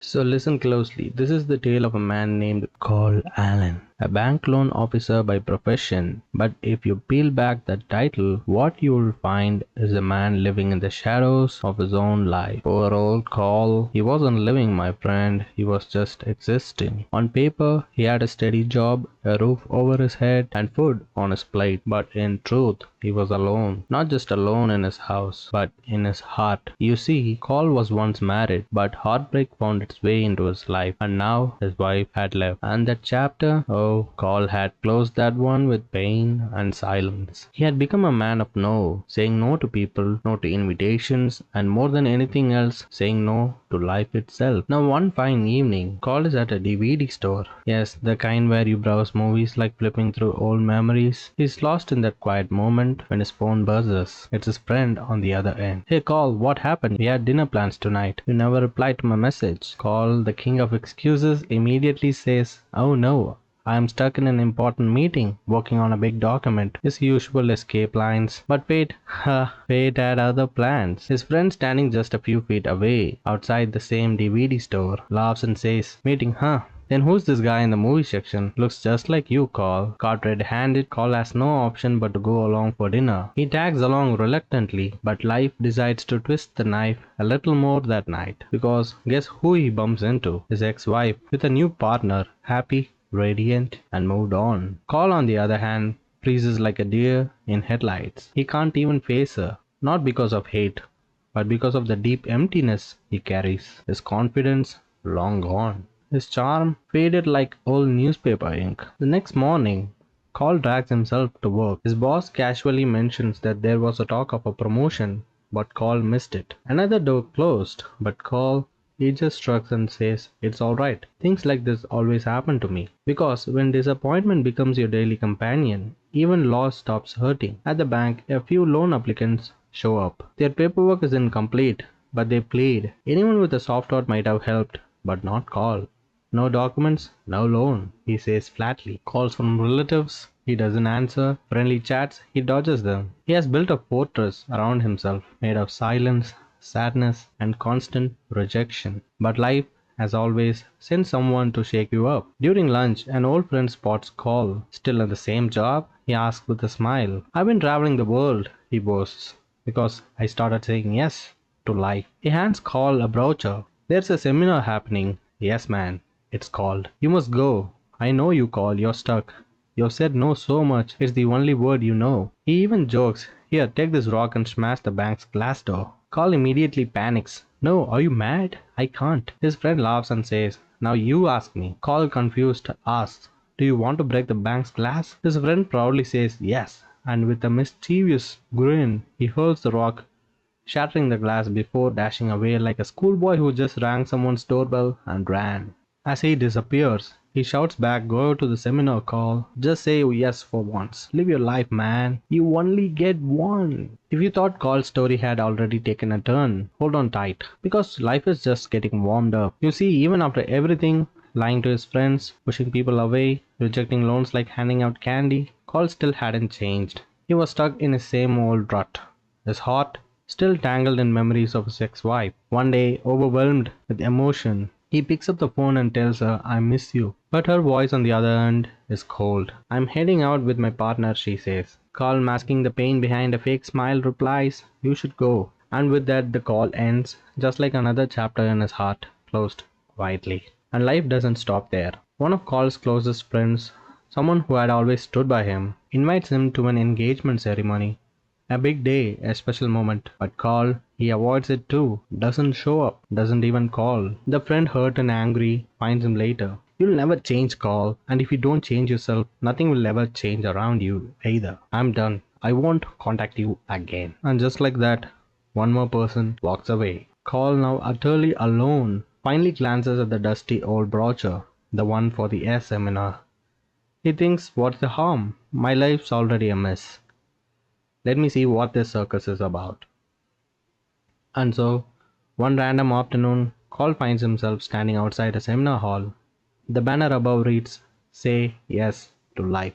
So listen closely. This is the tale of a man named Carl Allen, a bank loan officer by profession. But if you peel back that title, what you will find is a man living in the shadows of his own life. Poor old Carl, he wasn't living, my friend. He was just existing. On paper, he had a steady job, a roof over his head, and food on his plate. But in truth, he was alone. Not just alone in his house, but in his heart. You see, Carl was once married, but heartbreak found its way into his life, and now his wife had left. And that chapter, oh, Carl had closed that one with pain and silence. He had become a man of no, saying no to people, no to invitations, and more than anything else, saying no to life itself. Now, one fine evening, Carl is at a DVD store. Yes, the kind where you browse movies like flipping through old memories. He's lost in that quiet moment when his phone buzzes. It's his friend on the other end. Hey Carl, what happened? We had dinner plans tonight. You never replied to my message. Carl, the king of excuses, immediately says, "Oh no, I am stuck in an important meeting, working on a big document." His usual escape lines. But wait, fate had other plans. His friend standing just a few feet away, outside the same DVD store, laughs and says, "Meeting, huh? Then who's this guy in the movie section? Looks just like you, Carl." Caught red-handed, Carl has no option but to go along for dinner. He tags along reluctantly, but life decides to twist the knife a little more that night. Because guess who he bumps into? His ex-wife, with a new partner, happy, radiant, and moved on. Carl, on the other hand, freezes like a deer in headlights. He can't even face her, not because of hate, but because of the deep emptiness he carries. His confidence long gone. His charm faded like old newspaper ink. The next morning, Carl drags himself to work. His boss casually mentions that there was a talk of a promotion, but Carl missed it. Another door closed, but Carl, he just shrugs and says, "It's alright. Things like this always happen to me." Because when disappointment becomes your daily companion, even loss stops hurting. At the bank, a few loan applicants show up. Their paperwork is incomplete, but they plead. Anyone with a soft heart might have helped, but not Carl. "No documents, no loan," he says flatly. Calls from relatives, he doesn't answer. Friendly chats, he dodges them. He has built a fortress around himself, made of silence, sadness, and constant rejection. But life, as always, sends someone to shake you up. During lunch, an old friend spots Carl. "Still in the same job?" he asks with a smile. "I've been traveling the world," he boasts, "because I started saying yes to life." He hands Carl a brochure. "There's a seminar happening." "Yes, man. It's called. You must go. I know you, Carl. You're stuck. You've said no so much. It's the only word you know." He even jokes, "Here, take this rock and smash the bank's glass door." Carl immediately panics. "No, are you mad? I can't." His friend laughs and says, "Now you ask me." Carl, confused, asks, "Do you want to break the bank's glass?" His friend proudly says yes, and with a mischievous grin, he hurls the rock, shattering the glass before dashing away like a schoolboy who just rang someone's doorbell and ran. As he disappears, he shouts back, "Go to the seminar, Carl. Just say yes for once. Live your life, man. You only get one." If you thought Carl's story had already taken a turn, hold on tight, because life is just getting warmed up. You see, even after everything, lying to his friends, pushing people away, rejecting loans like handing out candy, Carl still hadn't changed. He was stuck in his same old rut. His heart still tangled in memories of his ex-wife. One day, overwhelmed with emotion, he picks up the phone and tells her, "I miss you." But her voice on the other end is cold. "I'm heading out with my partner," she says. Carl, masking the pain behind a fake smile, replies, "You should go." And with that, the call ends, just like another chapter in his heart, closed quietly. And life doesn't stop there. One of Carl's closest friends, someone who had always stood by him, invites him to an engagement ceremony. A big day, a special moment. But Carl, he avoids it too. Doesn't show up. Doesn't even call. The friend, hurt and angry, finds him later. "You'll never change, Carl. And if you don't change yourself, nothing will ever change around you either. I'm done. I won't contact you again." And just like that, one more person walks away. Carl, now utterly alone, finally glances at the dusty old brochure, the one for the air seminar. He thinks, what's the harm? My life's already a mess. Let me see what this circus is about. And so, one random afternoon, Carl finds himself standing outside a seminar hall. The banner above reads, "Say Yes to Life,"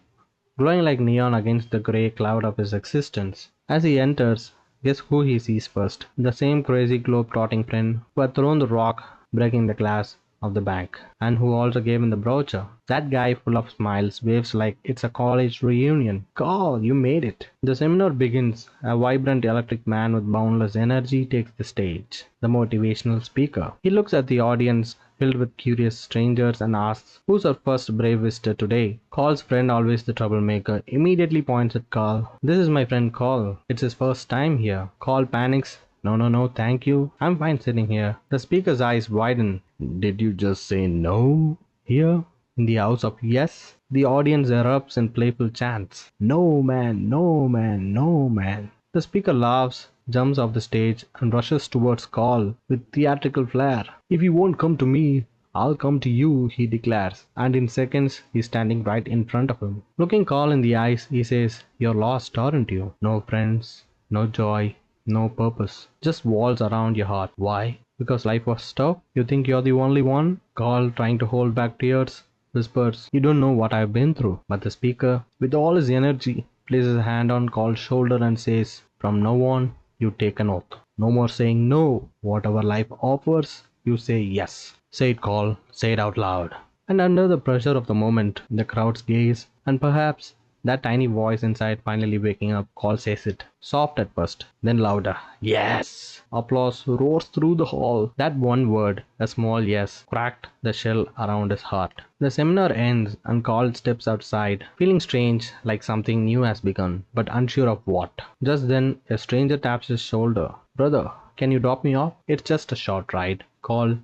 glowing like neon against the grey cloud of his existence. As he enters, guess who he sees first? The same crazy globe-trotting friend who had thrown the rock breaking the glass of the bank, and who also gave him the brochure. That guy, full of smiles, waves like it's a college reunion. Call, you made it. The seminar begins. A vibrant electric man with boundless energy takes the stage. The motivational speaker. He looks at the audience filled with curious strangers and asks, "Who's our first brave visitor today?" Carl's friend, always the troublemaker, immediately points at Carl. "This is my friend Carl. It's his first time here." Carl panics. "No, no, no, thank you. I'm fine sitting here." The speaker's eyes widen. "Did you just say no? Here? In the house of yes?" The audience erupts in playful chants. "No man, no man, no man." The speaker laughs, jumps off the stage, and rushes towards Carl with theatrical flair. "If you won't come to me, I'll come to you," he declares, and in seconds he's standing right in front of him. Looking Carl in the eyes, he says, "You're lost, aren't you? No friends, no joy, no purpose. Just walls around your heart. Why? Because life was tough? You think you're the only one?" Carl, trying to hold back tears, whispers, "You don't know what I've been through." But the speaker, with all his energy, places a hand on Carl's shoulder and says, "From now on, you take an oath. No more saying no. Whatever life offers, you say yes. Say it, Carl. Say it out loud." And under the pressure of the moment, the crowd's gaze, and perhaps that tiny voice inside finally waking up, Carl says it. Soft at first, then louder. "Yes!" Applause roars through the hall. That one word, a small yes, cracked the shell around his heart. The seminar ends and Carl steps outside, feeling strange, like something new has begun, but unsure of what. Just then, a stranger taps his shoulder. "Brother, can you drop me off? It's just a short ride." Carl,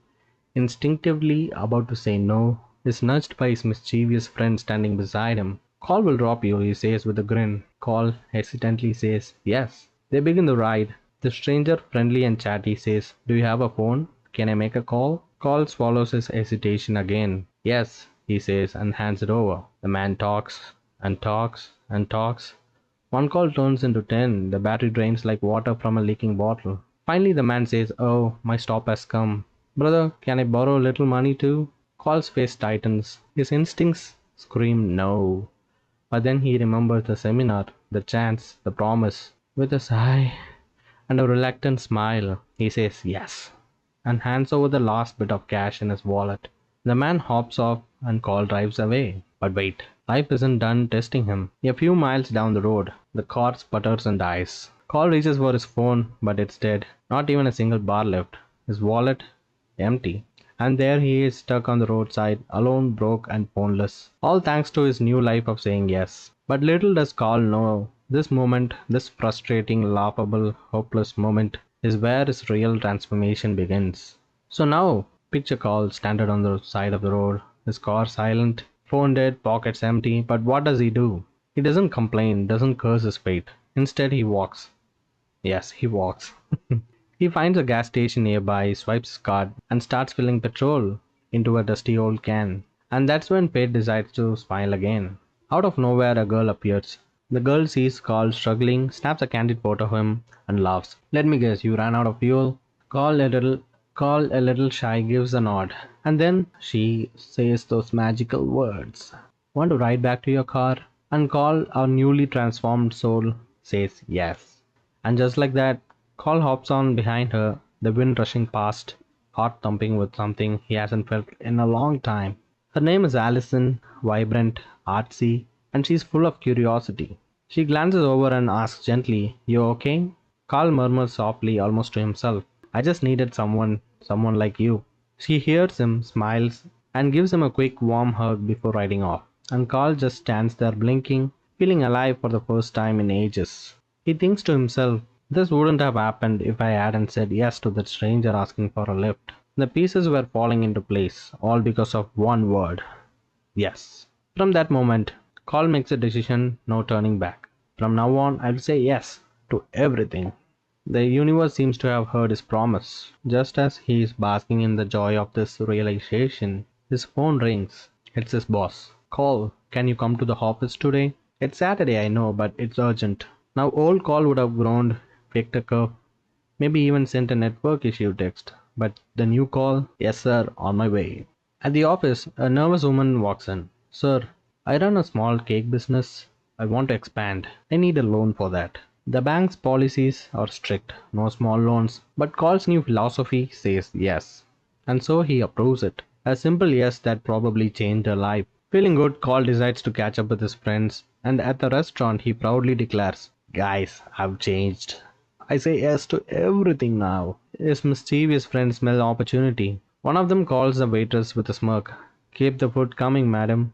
instinctively about to say no, is nudged by his mischievous friend standing beside him. "Carl will drop you," he says with a grin. Carl hesitantly says yes. They begin the ride. The stranger, friendly and chatty, says, "Do you have a phone? Can I make a call?" Carl swallows his hesitation again. "Yes," he says and hands it over. The man talks and talks and talks. One call turns into 10. The battery drains like water from a leaking bottle. Finally the man says, "Oh, my stop has come. Brother, can I borrow a little money too?" Carl's face tightens. His instincts scream no. But then he remembers the seminar, the chance, the promise. With a sigh and a reluctant smile, he says yes, and hands over the last bit of cash in his wallet. The man hops off and Carl drives away. But wait, life isn't done testing him. A few miles down the road, the car sputters and dies. Carl reaches for his phone, but it's dead. Not even a single bar left. His wallet, empty. And there he is stuck on the roadside, alone, broke and phoneless. All thanks to his new life of saying yes. But little does Carl know, this moment, this frustrating, laughable, hopeless moment, is where his real transformation begins. So now, picture Carl standing on the side of the road, his car silent, phone dead, pockets empty, but what does he do? He doesn't complain, doesn't curse his fate. Instead he walks. Yes, he walks. He finds a gas station nearby, swipes his card, and starts filling petrol into a dusty old can. And that's when fate decides to smile again. Out of nowhere, a girl appears. The girl sees Carl struggling, snaps a candid photo of him, and laughs. "Let me guess, you ran out of fuel?" Carl, a little shy, gives a nod. And then she says those magical words. "Want to ride back to your car?" And Carl, our newly transformed soul, says yes. And just like that, Carl hops on behind her, the wind rushing past, heart thumping with something he hasn't felt in a long time. Her name is Allison, vibrant, artsy, and she's full of curiosity. She glances over and asks gently, "You okay?" Carl murmurs softly, almost to himself, "I just needed someone like you." She hears him, smiles, and gives him a quick warm hug before riding off. And Carl just stands there blinking, feeling alive for the first time in ages. He thinks to himself, this wouldn't have happened if I hadn't said yes to that stranger asking for a lift. The pieces were falling into place, all because of one word. Yes. From that moment, Carl makes a decision, no turning back. From now on, I'll say yes to everything. The universe seems to have heard his promise. Just as he is basking in the joy of this realization, his phone rings. It's his boss. "Carl, can you come to the office today? It's Saturday, I know, but it's urgent." Now old Carl would have groaned, faked a curve, maybe even sent a network issue text. But the new call, "Yes sir, on my way." At the office, a nervous woman walks in. "Sir, I run a small cake business. I want to expand. I need a loan for that." The bank's policies are strict, no small loans, but Carl's new philosophy says yes. and so he approves it. A simple yes that probably changed her life. Feeling good, Carl decides to catch up with his friends, and at the restaurant he proudly declares, "Guys, I've changed. I say yes to everything now." His mischievous friends smell opportunity. One of them calls the waitress with a smirk. "Keep the food coming, madam.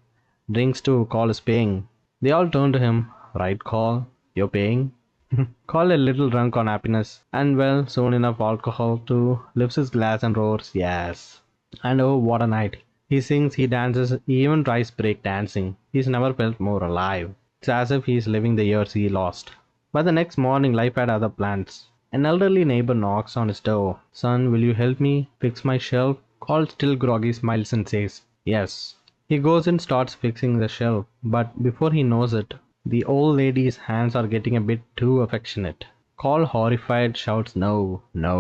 Drinks too, Call is paying." They all turn to him. "Right, Call? You're paying?" Call a little drunk on happiness, and well, soon enough alcohol too, lifts his glass and roars, "Yes." And oh, what a night. He sings, he dances, he even tries break dancing. He's never felt more alive. It's as if he's living the years he lost. But the next morning, life had other plans. An elderly neighbor knocks on his door. "Son, will you help me fix my shelf?" Call, still groggy, smiles and says, "Yes." He goes and starts fixing the shelf, but before he knows it, the old lady's hands are getting a bit too affectionate. Call, horrified, shouts, "No, no,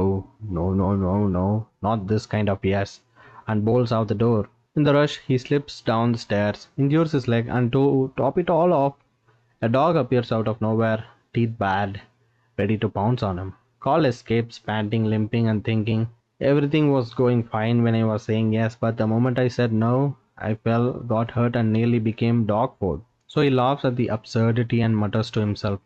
no, no, no, no, not this kind of yes," and bolts out the door. In the rush, he slips down the stairs, injures his leg, and to top it all off, a dog appears out of nowhere, teeth bared, ready to pounce on him. Call escapes, panting, limping, and thinking, "Everything was going fine when I was saying yes, but the moment I said no, I fell, got hurt, and nearly became dog food." So he laughs at the absurdity and mutters to himself,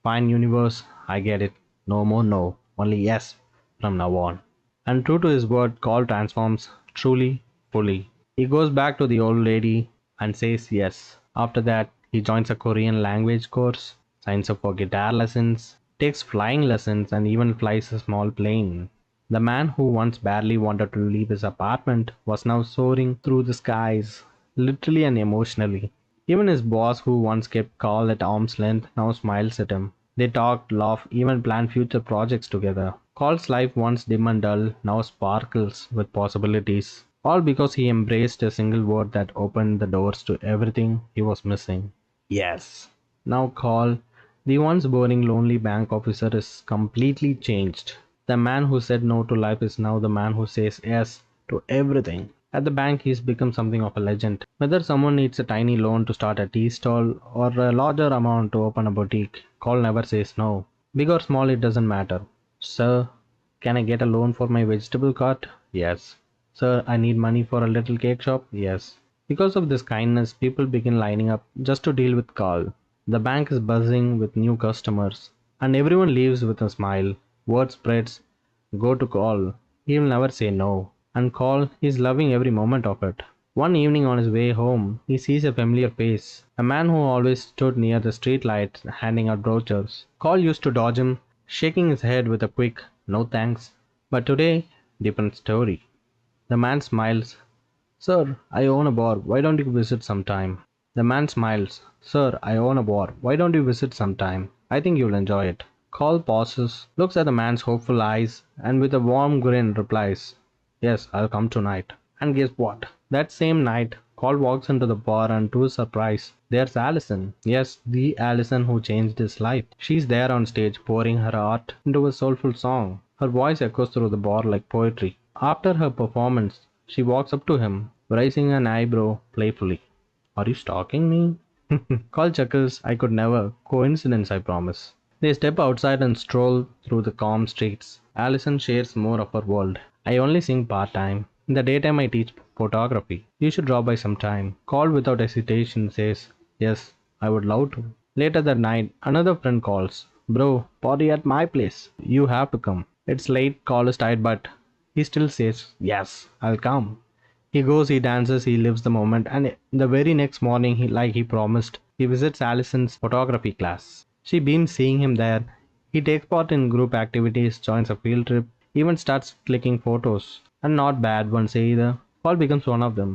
"Fine universe, I get it. No more no, only yes from now on." And true to his word, Call transforms truly, fully. He goes back to the old lady and says yes. After that, he joins a Korean language course, signs up for guitar lessons, takes flying lessons, and even flies a small plane. The man who once barely wanted to leave his apartment was now soaring through the skies, literally and emotionally. Even his boss, who once kept Carl at arm's length, now smiles at him. They talk, laugh, even plan future projects together. Carl's life, once dim and dull, now sparkles with possibilities. All because he embraced a single word that opened the doors to everything he was missing. Yes. Now Carl, the once boring lonely bank officer, is completely changed. The man who said no to life is now the man who says yes to everything. At the bank, he's become something of a legend. Whether someone needs a tiny loan to start a tea stall or a larger amount to open a boutique, Carl never says no. Big or small, it doesn't matter. "Sir, can I get a loan for my vegetable cart?" "Yes." "Sir, I need money for a little cake shop?" "Yes." Because of this kindness, people begin lining up just to deal with Carl. The bank is buzzing with new customers, and everyone leaves with a smile. Word spreads, "Go to Carl. He'll never say no." And Carl is loving every moment of it. One evening on his way home, he sees a familiar face, a man who always stood near the street lights handing out brochures. Carl used to dodge him, shaking his head with a quick, "No thanks." But today, different story. The man smiles. "Sir, I own a bar. Why don't you visit sometime?" The man smiles. "Sir, I own a bar. Why don't you visit sometime? I think you'll enjoy it." Carl pauses, looks at the man's hopeful eyes, and with a warm grin replies, "Yes, I'll come tonight." And guess what? That same night, Carl walks into the bar, and to his surprise, there's Allison. Yes, the Allison who changed his life. She's there on stage, pouring her heart into a soulful song. Her voice echoes through the bar like poetry. After her performance, she walks up to him, raising an eyebrow playfully. "Are you stalking me?" Carl chuckles. "I could never. Coincidence, I promise." They step outside and stroll through the calm streets. Allison shares more of her world. "I only sing part-time. In the daytime I teach photography. You should drop by sometime." Carl without hesitation says, "Yes, I would love to." Later that night, another friend calls. "Bro, party at my place. You have to come." It's late, Carl is tired, but he still says, "Yes, I'll come." He goes, he dances, he lives the moment, and the very next morning, like he promised, he visits Allison's photography class. She beams seeing him there. He takes part in group activities, joins a field trip, even starts clicking photos. And not bad ones either. Paul becomes one of them,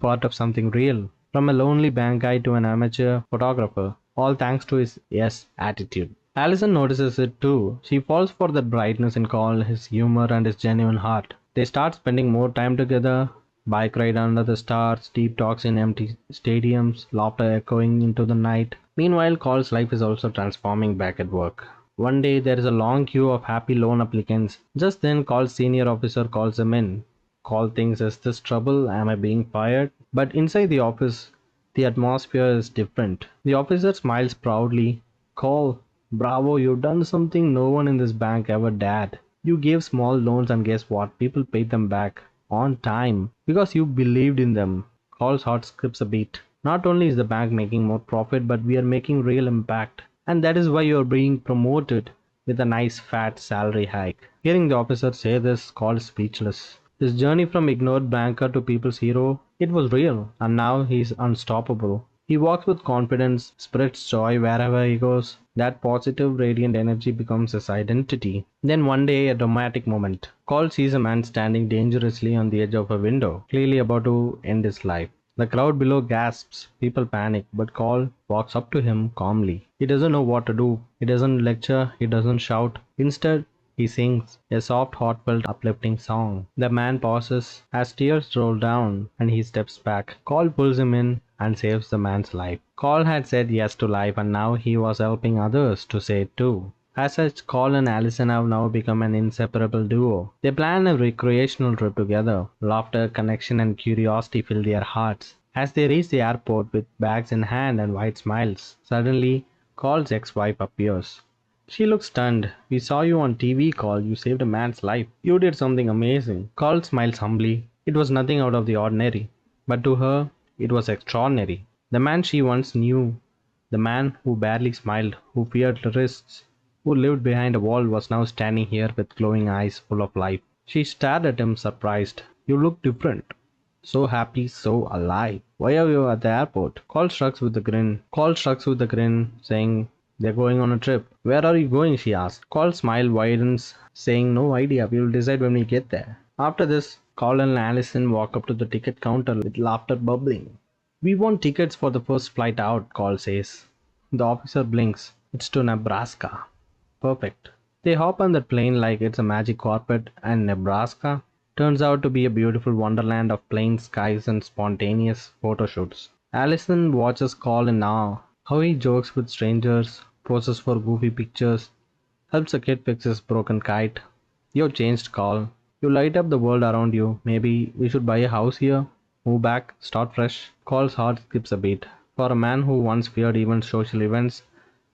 part of something real. From a lonely bank guy to an amateur photographer, all thanks to his yes attitude. Allison notices it too. She falls for the brightness in Carl, his humor, and his genuine heart. They start spending more time together. Bike ride under the stars, deep talks in empty stadiums, laughter echoing into the night. Meanwhile, Carl's life is also transforming back at work. One day, there is a long queue of happy loan applicants. Just then, Carl's senior officer calls him in. Carl thinks, "Is this trouble? Am I being fired?" But inside the office, the atmosphere is different. The officer smiles proudly. "Carl, bravo, you've done something no one in this bank ever dared. You gave small loans, and guess what? People paid them back on time because you believed in them. Call's heart skips a beat. Not only is the bank making more profit, but we are making real impact. And that is why you are being promoted with a nice fat salary hike. Hearing the officer say this, Call is speechless. His journey from ignored banker to people's hero, it was real, and now he is unstoppable. He walks with confidence, spreads joy wherever he goes. That positive, radiant energy becomes his identity. Then one day, a dramatic moment. Call sees a man standing dangerously on the edge of a window, clearly about to end his life. The crowd below gasps, people panic, but Call walks up to him calmly. He doesn't know what to do. He doesn't lecture, he doesn't shout. Instead, he sings a soft, heartfelt, uplifting song. The man pauses as tears roll down and he steps back. Call pulls him in and saves the man's life. Call had said yes to life and now he was helping others to say it too. As such, Call and Allison have now become an inseparable duo. They plan a recreational trip together. Laughter, connection, and curiosity fill their hearts. As they reach the airport with bags in hand and wide smiles, suddenly, Call's ex-wife appears. She looks stunned. "We saw you on TV, Call. You saved a man's life. You did something amazing." Call smiles humbly. It was nothing out of the ordinary. But to her, it was extraordinary. The man she once knew, the man who barely smiled, who feared risks, who lived behind a wall was now standing here with glowing eyes full of life. She stared at him surprised. "You look different. So happy, so alive. Why are you at the airport?" Call shrugs with a grin, saying, "They're going on a trip." "Where are you going?" she asked. Call's smile widens, saying, "No idea. We will decide when we get there." After this, Call and Allison walk up to the ticket counter with laughter bubbling. "We want tickets for the first flight out," Call says. The officer blinks. "It's to Nebraska." Perfect. They hop on that plane like it's a magic carpet, and Nebraska turns out to be a beautiful wonderland of plain skies and spontaneous photo shoots. Allison watches Call in awe. How he jokes with strangers, poses for goofy pictures, helps a kid fix his broken kite. "You've changed, Call. You light up the world around you. Maybe we should buy a house here, move back, start fresh." Call's heart skips a beat. For a man who once feared even social events,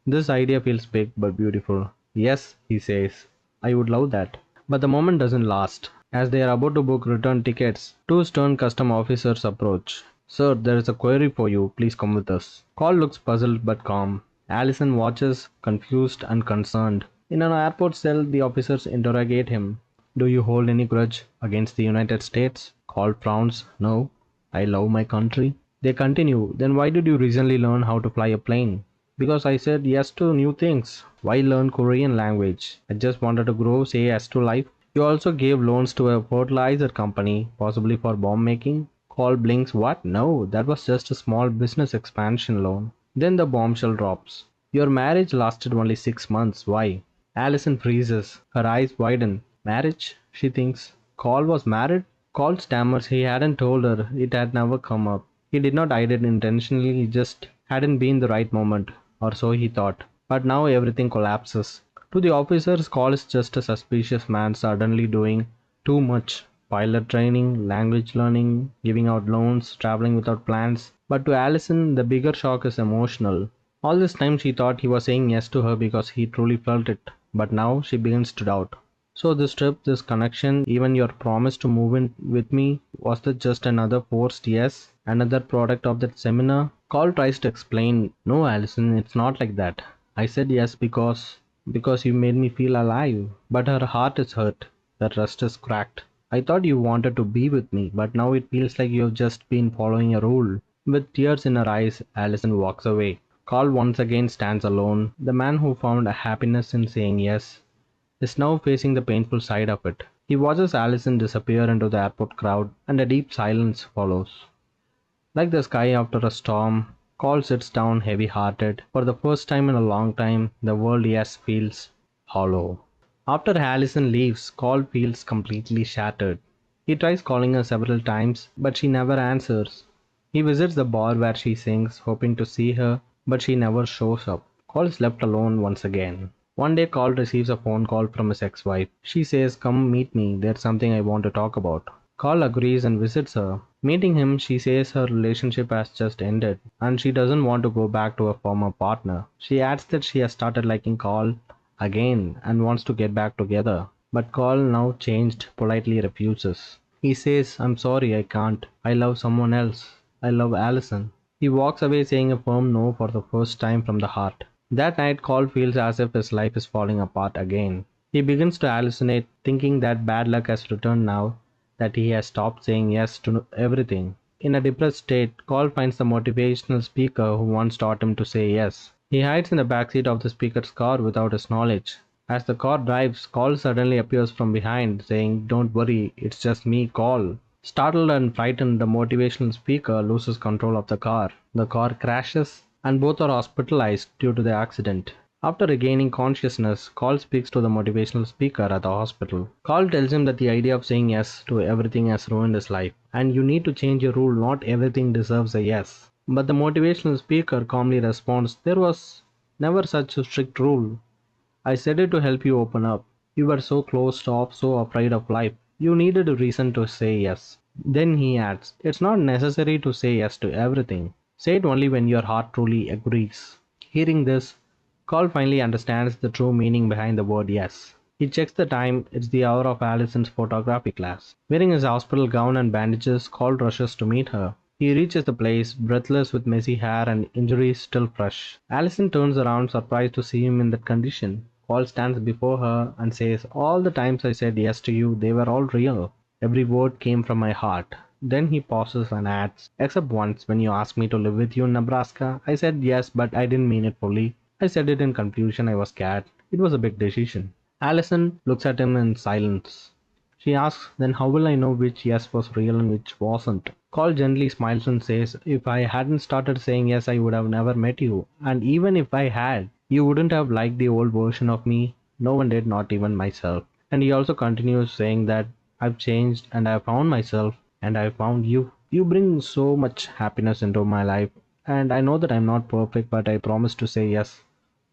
this idea feels big but beautiful. "Yes," he says, "I would love that." But the moment doesn't last. As they are about to book return tickets, two stern custom officers approach. "Sir, there is a query for you. Please come with us." Call looks puzzled but calm. Allison watches, confused and concerned. In an airport cell, the officers interrogate him. "Do you hold any grudge against the United States?" Call frowns. "No, I love my country." They continue. "Then why did you recently learn how to fly a plane?" "Because I said yes to new things." "Why learn Korean language?" "I just wanted to grow, say yes to life." "You also gave loans to a fertilizer company, possibly for bomb making?" Call blinks. "What? No, that was just a small business expansion loan." Then the bombshell drops. "Your marriage lasted only 6 months. Why?" Allison freezes. Her eyes widen. "Marriage?" she thinks. Call was married? Call stammers he hadn't told her. It had never come up. He did not hide it intentionally. He just hadn't been the right moment. Or so he thought. But now everything collapses. To the officers, Call is just a suspicious man suddenly doing too much. Pilot training, language learning, giving out loans, traveling without plans. But to Allison, the bigger shock is emotional. All this time she thought he was saying yes to her because he truly felt it. But now she begins to doubt. So this trip, this connection, even your promise to move in with me, was that just another forced yes? Another product of that seminar? Call tries to explain. "No, Allison, it's not like that. I said yes because you made me feel alive." But her heart is hurt. The trust is cracked. "I thought you wanted to be with me, but now it feels like you've just been following a rule." With tears in her eyes, Allison walks away. Carl once again stands alone. The man who found a happiness in saying yes is now facing the painful side of it. He watches Allison disappear into the airport crowd, and a deep silence follows. Like the sky after a storm, Carl sits down heavy hearted. For the first time in a long time, the world yes feels hollow. After Allison leaves, Carl feels completely shattered. He tries calling her several times, but she never answers. He visits the bar where she sings, hoping to see her, but she never shows up. Carl is left alone once again. One day, Carl receives a phone call from his ex-wife. She says, "Come meet me, there's something I want to talk about." Carl agrees and visits her. Meeting him, she says her relationship has just ended, and she doesn't want to go back to her former partner. She adds that she has started liking Carl again and wants to get back together. But Carl, now changed, politely refuses. He says, I'm sorry, I can't. I love someone else. I love Allison. He walks away saying a firm no for the first time from the heart. That night, Cole feels as if his life is falling apart again. He begins to hallucinate, thinking that bad luck has returned now that he has stopped saying yes to everything. In a depressed state, Cole finds the motivational speaker who once taught him to say yes. He hides in the backseat of the speaker's car without his knowledge. As the car drives, Cole suddenly appears from behind, saying, Don't worry, it's just me, Cole. Startled and frightened, the motivational speaker loses control of the car. The car crashes, and both are hospitalized due to the accident. After regaining consciousness, Cole speaks to the motivational speaker at the hospital. Cole tells him that the idea of saying yes to everything has ruined his life, and you need to change your rule, not everything deserves a yes. But the motivational speaker calmly responds, There was never such a strict rule. I said it to help you open up. You were so closed off, so afraid of life. You needed a reason to say yes. Then he adds, It's not necessary to say yes to everything. Say it only when your heart truly agrees. Hearing this, Carl finally understands the true meaning behind the word yes. He checks the time, it's the hour of Allison's photography class. Wearing his hospital gown and bandages, Carl rushes to meet her. He reaches the place, breathless with messy hair and injuries still fresh. Allison turns around, surprised to see him in that condition. Paul stands before her and says, All the times I said yes to you, they were all real. Every word came from my heart. Then he pauses and adds, Except once when you asked me to live with you in Nebraska, I said yes, but I didn't mean it fully. I said it in confusion, I was scared. It was a big decision. Allison looks at him in silence. She asks, Then how will I know which yes was real and which wasn't? Cole gently smiles and says, If I hadn't started saying yes, I would have never met you. And even if I had, you wouldn't have liked the old version of me. No one did, not even myself. And he also continues saying that I've changed and I've found myself and I've found you. You bring so much happiness into my life. And I know that I'm not perfect, but I promise to say yes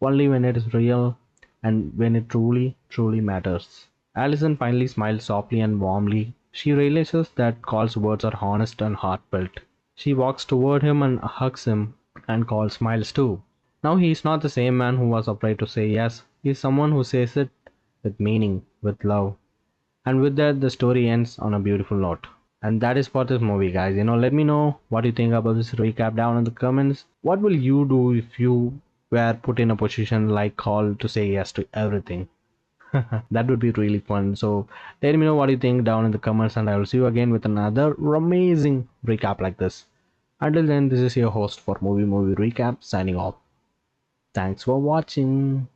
only when it is real and when it truly, truly matters. Allison finally smiles softly and warmly. She realizes that Cole's words are honest and heartfelt. She walks toward him and hugs him, and Cole smiles too. Now he is not the same man who was afraid to say yes. He is someone who says it with meaning, with love. And with that, the story ends on a beautiful note. And that is for this movie, guys. Let me know what you think about this recap down in the comments. What will you do if you were put in a position like Cole to say yes to everything? That would be really fun. So let me know what you think down in the comments, and I will see you again with another amazing recap like this. Until then, this is your host for Movie Movie Recap signing off. Thanks for watching.